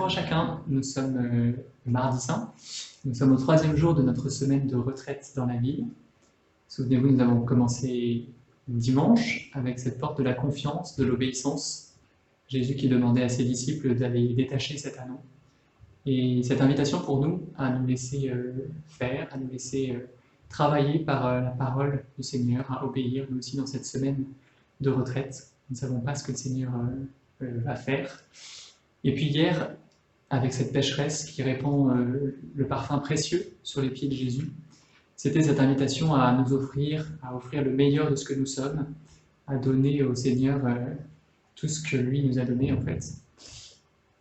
Bonjour à chacun, nous sommes mardi saint, nous sommes au 3e jour de notre semaine de retraite dans la ville. Souvenez-vous, nous avons commencé dimanche avec cette porte de la confiance, de l'obéissance. Jésus qui demandait à ses disciples d'aller détacher cet anneau. Et cette invitation pour nous à nous laisser faire, à nous laisser travailler par la parole du Seigneur, à obéir nous aussi dans cette semaine de retraite. Nous ne savons pas ce que le Seigneur va faire. Et puis hier, avec cette pécheresse qui répand le parfum précieux sur les pieds de Jésus, c'était cette invitation à nous offrir, à offrir le meilleur de ce que nous sommes, à donner au Seigneur tout ce que lui nous a donné en fait.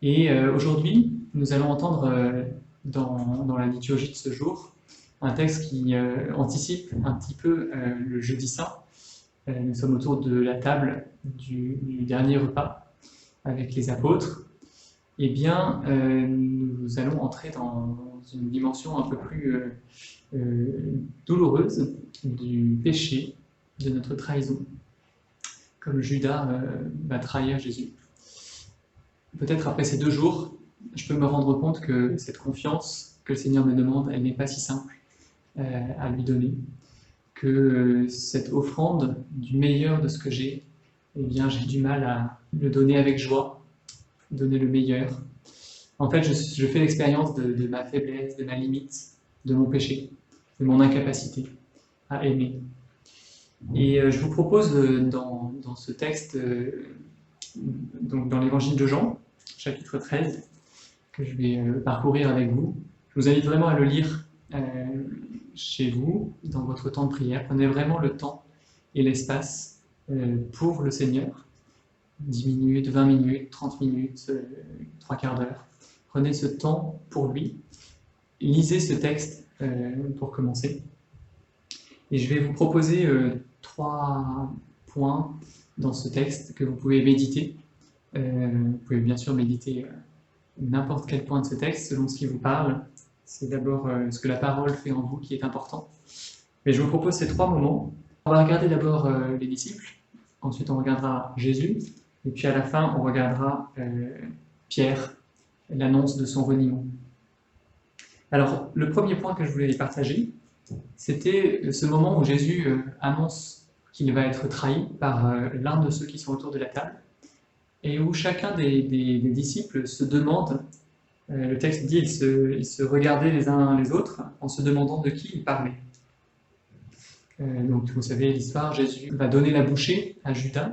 Et aujourd'hui, nous allons entendre dans la liturgie de ce jour un texte qui anticipe un petit peu le jeudi saint. Nous sommes autour de la table du dernier repas avec les apôtres. Eh bien, nous allons entrer dans une dimension un peu plus douloureuse du péché, de notre trahison, comme Judas va trahir Jésus. Peut-être après ces 2 jours, je peux me rendre compte que cette confiance que le Seigneur me demande, elle n'est pas si simple à lui donner, que cette offrande du meilleur de ce que j'ai, eh bien, j'ai du mal à le donner avec joie, donner le meilleur. En fait, je fais l'expérience de ma faiblesse, de ma limite, de mon péché, de mon incapacité à aimer. Et je vous propose dans ce texte, donc dans l'évangile de Jean, chapitre 13, que je vais parcourir avec vous. Je vous invite vraiment à le lire chez vous, dans votre temps de prière. Prenez vraiment le temps et l'espace pour le Seigneur. 10 minutes, 20 minutes, 30 minutes, 3 quarts d'heure. Prenez ce temps pour lui. Lisez ce texte pour commencer. Et je vais vous proposer 3 points dans ce texte que vous pouvez méditer. Vous pouvez bien sûr méditer n'importe quel point de ce texte selon ce qui vous parle. C'est d'abord ce que la parole fait en vous qui est important. Mais je vous propose ces 3 moments. On va regarder d'abord les disciples. Ensuite, on regardera Jésus. Et puis à la fin, on regardera Pierre, l'annonce de son reniement. Alors, le premier point que je voulais partager, c'était ce moment où Jésus annonce qu'il va être trahi par l'un de ceux qui sont autour de la table, et où chacun des disciples se demande, le texte dit, ils se regardaient les uns les autres en se demandant de qui ils parlaient. Donc vous savez l'histoire, Jésus va donner la bouchée à Judas,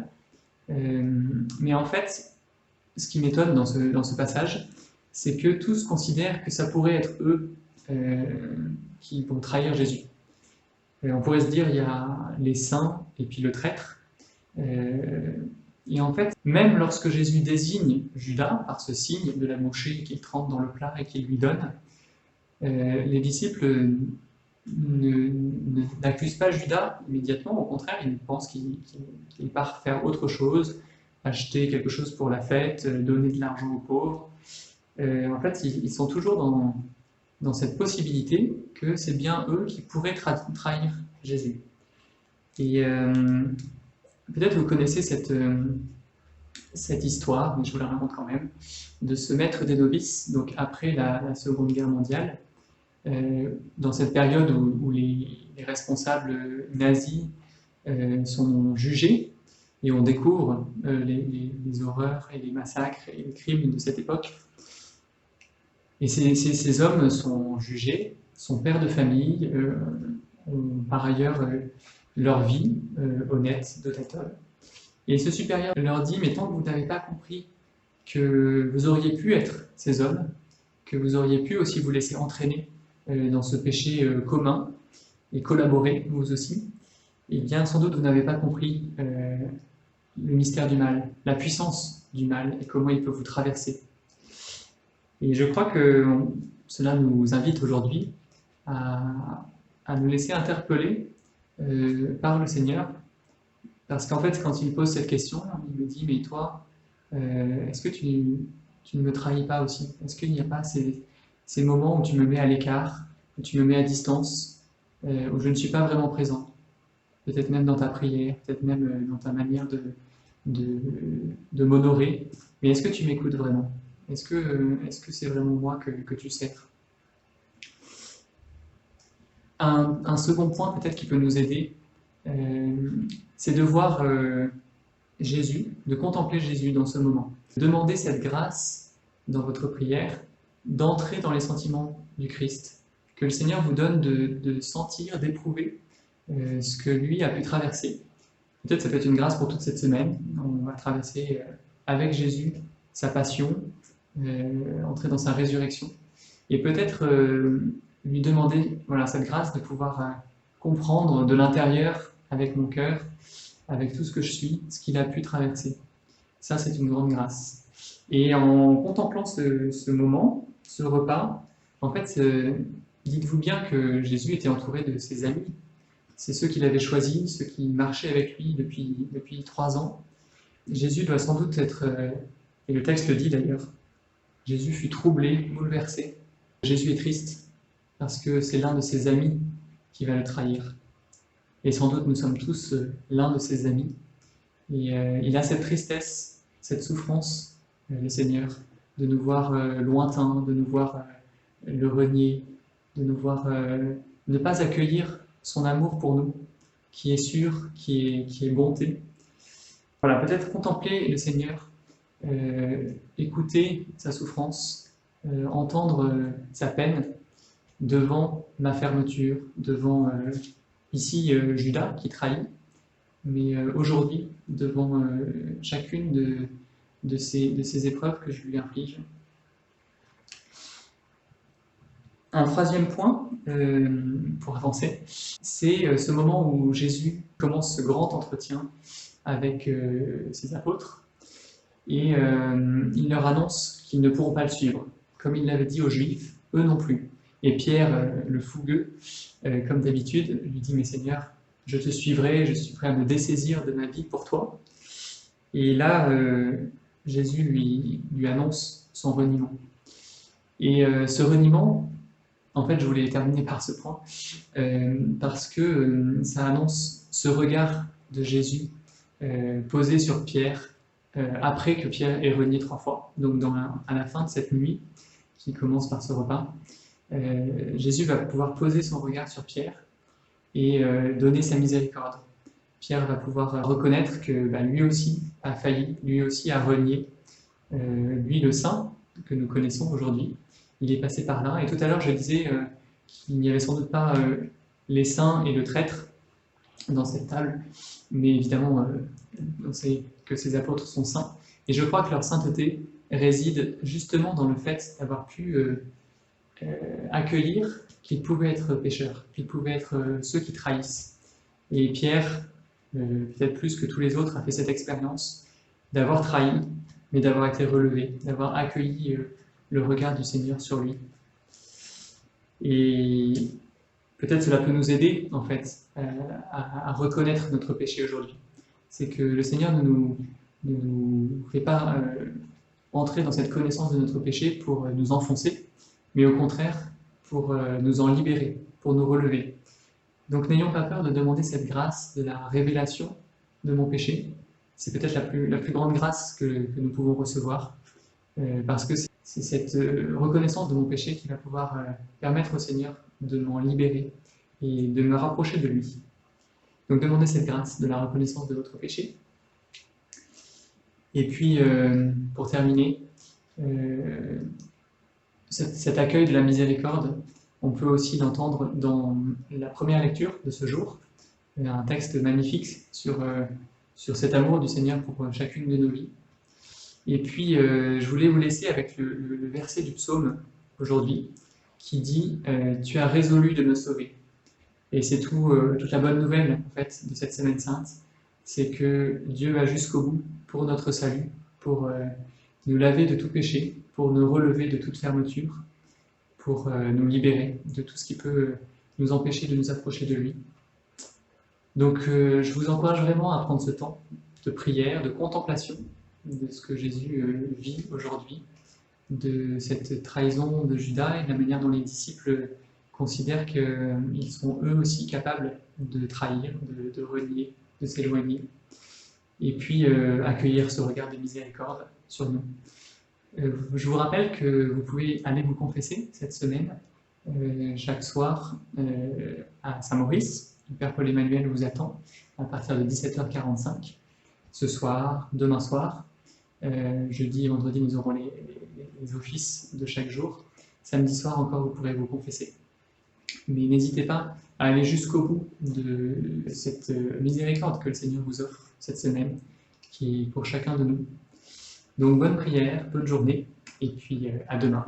mais en fait, ce qui m'étonne dans ce passage, c'est que tous considèrent que ça pourrait être eux qui vont trahir Jésus. On pourrait se dire, il y a les saints et puis le traître. Et en fait, même lorsque Jésus désigne Judas par ce signe de la bouchée qu'il trempe dans le plat et qu'il lui donne, les disciples n'accusent pas Judas immédiatement, au contraire, ils pensent qu'il part faire autre chose, acheter quelque chose pour la fête, donner de l'argent aux pauvres. En fait, ils sont toujours dans cette possibilité que c'est bien eux qui pourraient trahir Jésus. Et peut-être vous connaissez cette histoire, mais je vous la raconte quand même, de ce maître des novices, donc après la Seconde Guerre mondiale, dans cette période où les responsables nazis sont jugés, et on découvre les horreurs et les massacres et les crimes de cette époque. Et ces hommes sont jugés, sont pères de famille, ont par ailleurs leur vie honnête de tâtol. Et ce supérieur leur dit, mais tant que vous n'avez pas compris que vous auriez pu être ces hommes, que vous auriez pu aussi vous laisser entraîner dans ce péché commun et collaborer vous aussi, eh bien sans doute vous n'avez pas compris le mystère du mal, la puissance du mal et comment il peut vous traverser. Et je crois que cela nous invite aujourd'hui à nous laisser interpeller par le Seigneur, parce qu'en fait, quand il pose cette question, il me dit, mais toi, est-ce que tu ne me trahis pas aussi? Est-ce qu'il n'y a pas ces moments où tu me mets à l'écart, où tu me mets à distance, où je ne suis pas vraiment présent? Peut-être même dans ta prière, peut-être même dans ta manière de m'honorer, mais est-ce que tu m'écoutes vraiment? Est-ce que c'est vraiment moi que tu sers? Un second point peut-être qui peut nous aider, c'est de voir Jésus, de contempler Jésus dans ce moment. Demandez cette grâce dans votre prière, d'entrer dans les sentiments du Christ, que le Seigneur vous donne de sentir, d'éprouver ce que lui a pu traverser. Peut-être ça peut être une grâce pour toute cette semaine. On va traverser avec Jésus sa passion, entrer dans sa résurrection, et peut-être lui demander voilà, cette grâce de pouvoir comprendre de l'intérieur, avec mon cœur, avec tout ce que je suis, ce qu'il a pu traverser. Ça, c'est une grande grâce. Et en contemplant ce moment, ce repas, en fait, dites-vous bien que Jésus était entouré de ses amis. C'est ceux qu'il avait choisis, ceux qui marchaient avec lui depuis 3 ans. Jésus doit sans doute être, et le texte le dit d'ailleurs, Jésus fut troublé, bouleversé. Jésus est triste parce que c'est l'un de ses amis qui va le trahir. Et sans doute nous sommes tous l'un de ses amis. Et il a cette tristesse, cette souffrance, le Seigneur, de nous voir lointains, de nous voir le renier, de nous voir ne pas accueillir son amour pour nous, qui est sûr, qui est bonté. Voilà, peut-être contempler le Seigneur, écouter sa souffrance, entendre sa peine devant ma fermeture, devant ici Judas qui trahit, mais aujourd'hui devant chacune de ces épreuves que je lui inflige. Un troisième point, pour avancer, c'est ce moment où Jésus commence ce grand entretien avec ses apôtres et il leur annonce qu'ils ne pourront pas le suivre, comme il l'avait dit aux Juifs, eux non plus. Et Pierre, le fougueux, comme d'habitude, lui dit « Mais Seigneur, je te suivrai, je suis prêt à me dessaisir de ma vie pour toi. » Et là, Jésus lui annonce son reniement. Et ce reniement, en fait, je voulais terminer par ce point, parce que ça annonce ce regard de Jésus posé sur Pierre, après que Pierre ait renié 3 fois. Donc à la fin de cette nuit, qui commence par ce repas, Jésus va pouvoir poser son regard sur Pierre et donner sa miséricorde. Pierre va pouvoir reconnaître que lui aussi a failli, lui aussi a renié. Lui, le saint que nous connaissons aujourd'hui, il est passé par là. Et tout à l'heure, je disais qu'il n'y avait sans doute pas les saints et le traître dans cette table, mais évidemment, on sait que ces apôtres sont saints. Et je crois que leur sainteté réside justement dans le fait d'avoir pu accueillir qu'ils pouvaient être pécheurs, qu'ils pouvaient être ceux qui trahissent. Et Pierre, peut-être plus que tous les autres, a fait cette expérience d'avoir trahi, mais d'avoir été relevé, d'avoir accueilli le regard du Seigneur sur lui. Et peut-être cela peut nous aider, en fait, à reconnaître notre péché aujourd'hui. C'est que le Seigneur ne nous fait pas entrer dans cette connaissance de notre péché pour nous enfoncer, mais au contraire, pour nous en libérer, pour nous relever. Donc n'ayons pas peur de demander cette grâce de la révélation de mon péché. C'est peut-être la plus grande grâce que nous pouvons recevoir, parce que c'est cette reconnaissance de mon péché qui va pouvoir permettre au Seigneur de m'en libérer et de me rapprocher de lui. Donc demandez cette grâce de la reconnaissance de votre péché. Et puis, pour terminer, cet accueil de la miséricorde, on peut aussi l'entendre dans la première lecture de ce jour, un texte magnifique sur cet amour du Seigneur pour chacune de nos vies. Et puis, je voulais vous laisser avec le verset du psaume aujourd'hui, qui dit « Tu as résolu de me sauver ». Et c'est toute la bonne nouvelle en fait, de cette Semaine Sainte, c'est que Dieu va jusqu'au bout pour notre salut, pour nous laver de tout péché, pour nous relever de toute fermeture, pour nous libérer de tout ce qui peut nous empêcher de nous approcher de lui. Donc je vous encourage vraiment à prendre ce temps de prière, de contemplation de ce que Jésus vit aujourd'hui, de cette trahison de Judas et de la manière dont les disciples considèrent qu'ils sont eux aussi capables de trahir, de renier, de s'éloigner, et puis accueillir ce regard de miséricorde sur nous. Je vous rappelle que vous pouvez aller vous confesser cette semaine, chaque soir, à Saint-Maurice. Le Père Paul-Emmanuel vous attend à partir de 17h45, ce soir, demain soir. Jeudi et vendredi, nous aurons les offices de chaque jour. Samedi soir encore, vous pourrez vous confesser. Mais n'hésitez pas à aller jusqu'au bout de cette miséricorde que le Seigneur vous offre cette semaine, qui est pour chacun de nous. Donc bonne prière, bonne journée, et puis à demain.